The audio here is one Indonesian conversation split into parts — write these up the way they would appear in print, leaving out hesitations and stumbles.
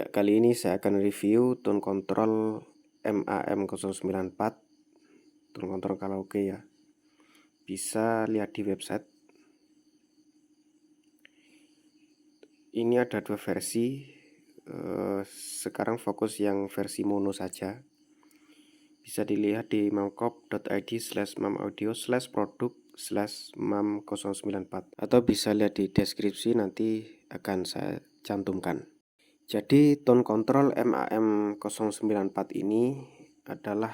Ya, kali ini saya akan review tone control MAM094, tone control karaoke ya. Bisa lihat di website. Ini ada dua versi. Sekarang fokus yang versi mono saja. Bisa dilihat di mamcop.id/mamaudio/produk/mam094 atau bisa lihat di deskripsi, nanti akan saya cantumkan. Jadi tone control MAM094 ini adalah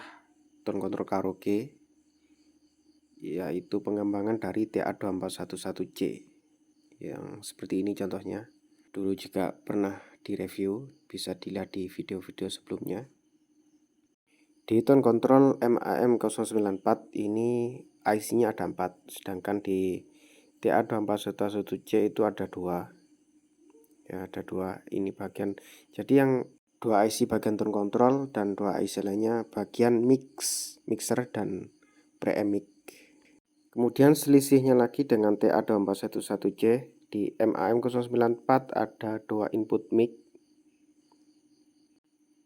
tone control karaoke, yaitu pengembangan dari TA24111C yang seperti ini contohnya. Dulu juga pernah direview, bisa dilihat di video-video sebelumnya. Di tone control MAM094 ini IC-nya ada 4, sedangkan di TA24111C itu ada 2. Ya, ada 2 ini bagian. Jadi yang 2 IC bagian tone control dan 2 IC lainnya bagian mixer dan preamp mic. Kemudian selisihnya lagi dengan TA24111C, di MAM094 ada 2 input mic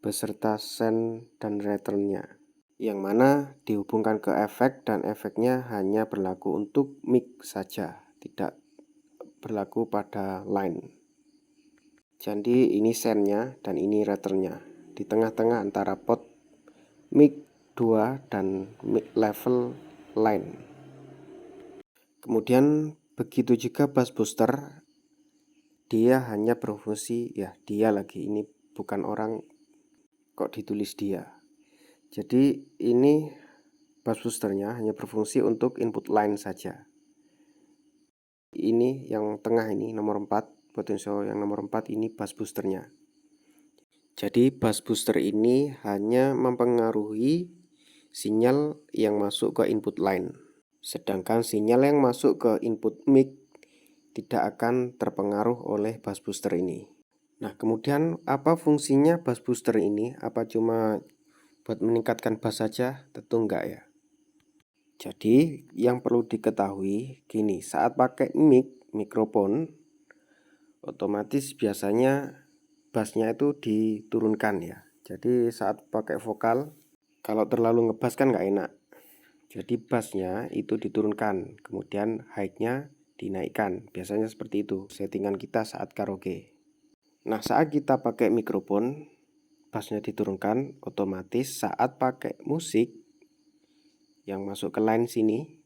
beserta send dan returnnya, yang mana dihubungkan ke efek, dan efeknya hanya berlaku untuk mic saja, tidak berlaku pada line. Jadi ini sendnya dan ini returnnya di tengah-tengah antara pot mic 2 dan mic level line. Kemudian begitu juga bass booster, dia hanya berfungsi, ya dia lagi, ini bukan orang kok ditulis dia. Jadi ini bass boosternya hanya berfungsi untuk input line saja. Ini yang tengah ini nomor 4, potensio yang nomor 4 ini bass boosternya. Jadi bass booster ini hanya mempengaruhi sinyal yang masuk ke input line, sedangkan sinyal yang masuk ke input mic tidak akan terpengaruh oleh bass booster ini. Nah, kemudian apa fungsinya bass booster ini? Apa cuma buat meningkatkan bass saja? Tentu enggak ya. Jadi yang perlu diketahui gini, saat pakai mikrofon, otomatis biasanya bassnya itu diturunkan ya. Jadi saat pakai vokal, kalau terlalu ngebass kan nggak enak. Jadi bassnya itu diturunkan, kemudian high-nya dinaikkan. Biasanya seperti itu settingan kita saat karaoke. Nah, saat kita pakai mikrofon, bassnya diturunkan, otomatis saat pakai musik yang masuk ke line sini,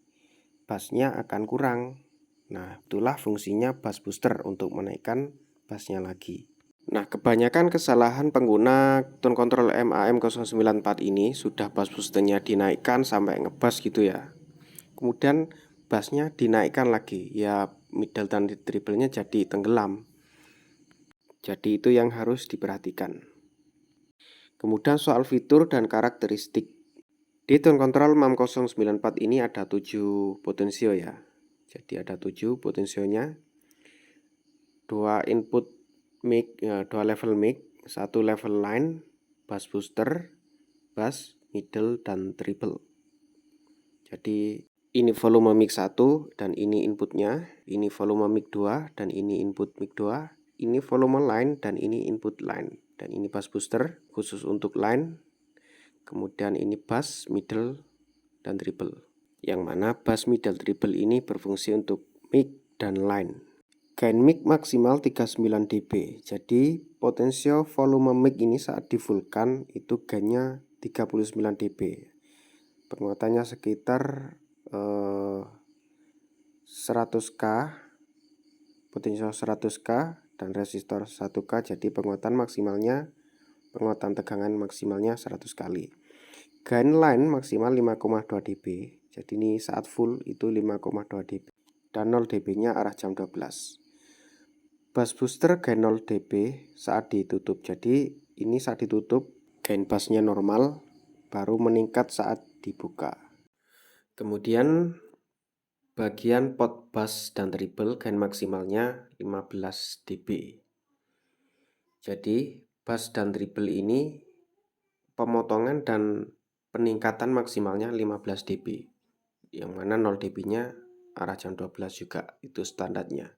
bassnya akan kurang. Nah, itulah fungsinya bass booster, untuk menaikkan bassnya lagi. Nah, kebanyakan kesalahan pengguna tone control MAM094 ini sudah bass boosternya dinaikkan sampai ngebass gitu ya. Kemudian bassnya dinaikkan lagi, ya middle dan treble-nya jadi tenggelam. Jadi itu yang harus diperhatikan. Kemudian soal fitur dan karakteristik. Di tone control MAM094 ini ada 7 potensio ya. Jadi ada 7 potensionya. 2 input mic, 2 level mic, 1 level line, bass booster, bass, middle, dan treble. Jadi ini volume mic 1 dan ini inputnya, ini volume mic 2 dan ini input mic 2, ini volume line dan ini input line, dan ini bass booster khusus untuk line. Kemudian ini bass, middle, dan treble, yang mana bass, middle, treble ini berfungsi untuk mic dan line. Gain mic maksimal 39 dB. Jadi potensio volume mic ini saat di fullkan itu gainnya 39 dB. Penguatannya sekitar 100K, potensio 100K dan resistor 1K. Jadi penguatan maksimalnya, penguatan tegangan maksimalnya 100 kali. Gain line maksimal 5,2 dB. Jadi ini saat full itu 5,2 dB. Dan 0 dB-nya arah jam 12. Bass booster gain 0 dB saat ditutup. Jadi ini saat ditutup gain bassnya normal, baru meningkat saat dibuka. Kemudian bagian pot bass dan treble gain maksimalnya 15 dB. Jadi bass dan treble ini pemotongan dan peningkatan maksimalnya 15 dB, yang mana 0 dB nya arah jam 12 juga, itu standarnya.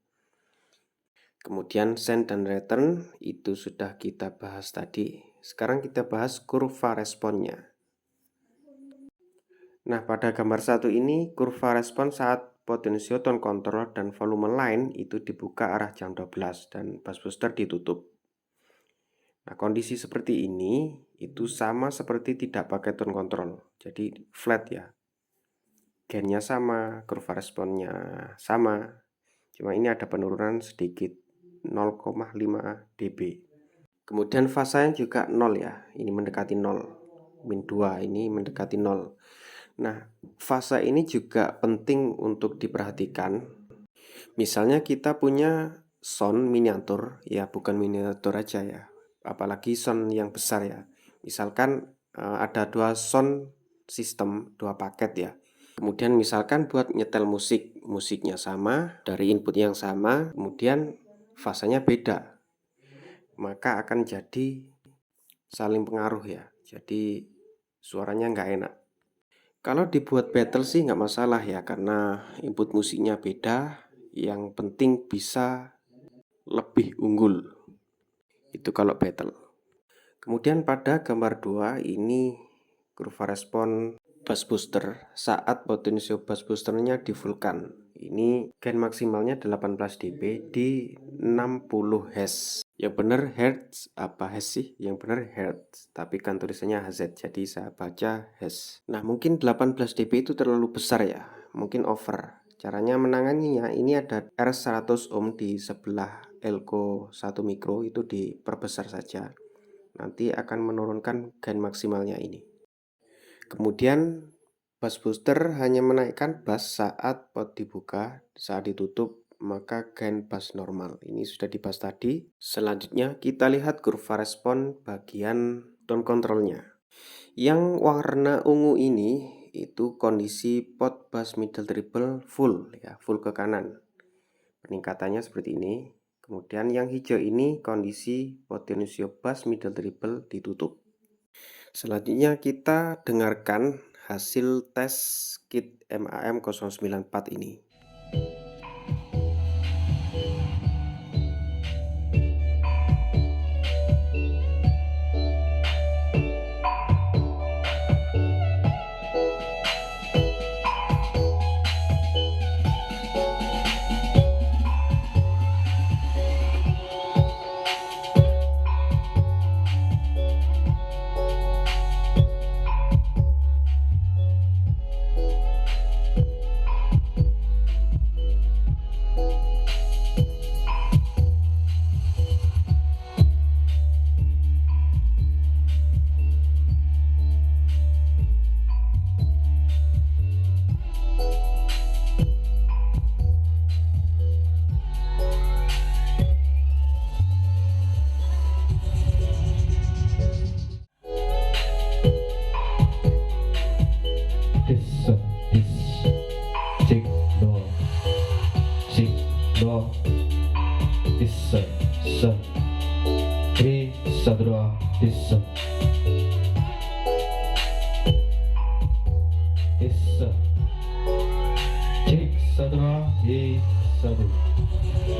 Kemudian send dan return itu sudah kita bahas tadi. Sekarang kita bahas kurva responnya. Nah, pada gambar satu ini kurva respon saat potentioton control dan volume line itu dibuka arah jam 12 dan bus booster ditutup. Nah, kondisi seperti ini itu sama seperti tidak pakai tone control. Jadi flat ya. Gainnya sama, kurva responnya sama. Cuma ini ada penurunan sedikit 0,5 dB. Kemudian fasanya juga 0 ya. Ini mendekati 0. Min 2 ini mendekati 0. Nah, fase ini juga penting untuk diperhatikan. Misalnya kita punya sound miniatur, ya bukan miniatur aja ya, apalagi sound yang besar ya. Misalkan ada 2 sound system, 2 paket ya. Kemudian misalkan buat nyetel musiknya sama, dari input yang sama, kemudian fasenya beda. Maka akan jadi saling pengaruh ya. Jadi suaranya nggak enak. Kalau dibuat battle sih nggak masalah ya, karena input musiknya beda, yang penting bisa lebih unggul. Itu kalau battle. Kemudian pada gambar 2 ini kurva respon bus booster saat potensio bus boosternya di fullkan. Ini gain maksimalnya 18 dB di 60 Hz. Yang benar Hertz apa Hz sih? Yang benar Hertz, tapi kan tulisannya Hz, jadi saya baca Hz. Nah, mungkin 18 dB itu terlalu besar ya, mungkin over. Caranya menanganinya, ini ada R100 ohm di sebelah Elco 1 mikro, itu diperbesar saja. Nanti akan menurunkan gain maksimalnya ini. Kemudian bus booster hanya menaikkan bass saat pot dibuka, saat ditutup maka gain bass normal. Ini sudah dibahas tadi. Selanjutnya kita lihat kurva respon bagian tone controlnya. Yang warna ungu ini itu kondisi pot bass middle treble full ya, full ke kanan. Peningkatannya seperti ini. Kemudian yang hijau ini kondisi potensio bass middle treble ditutup. Selanjutnya kita dengarkan hasil tes kit MAM094 ini. This,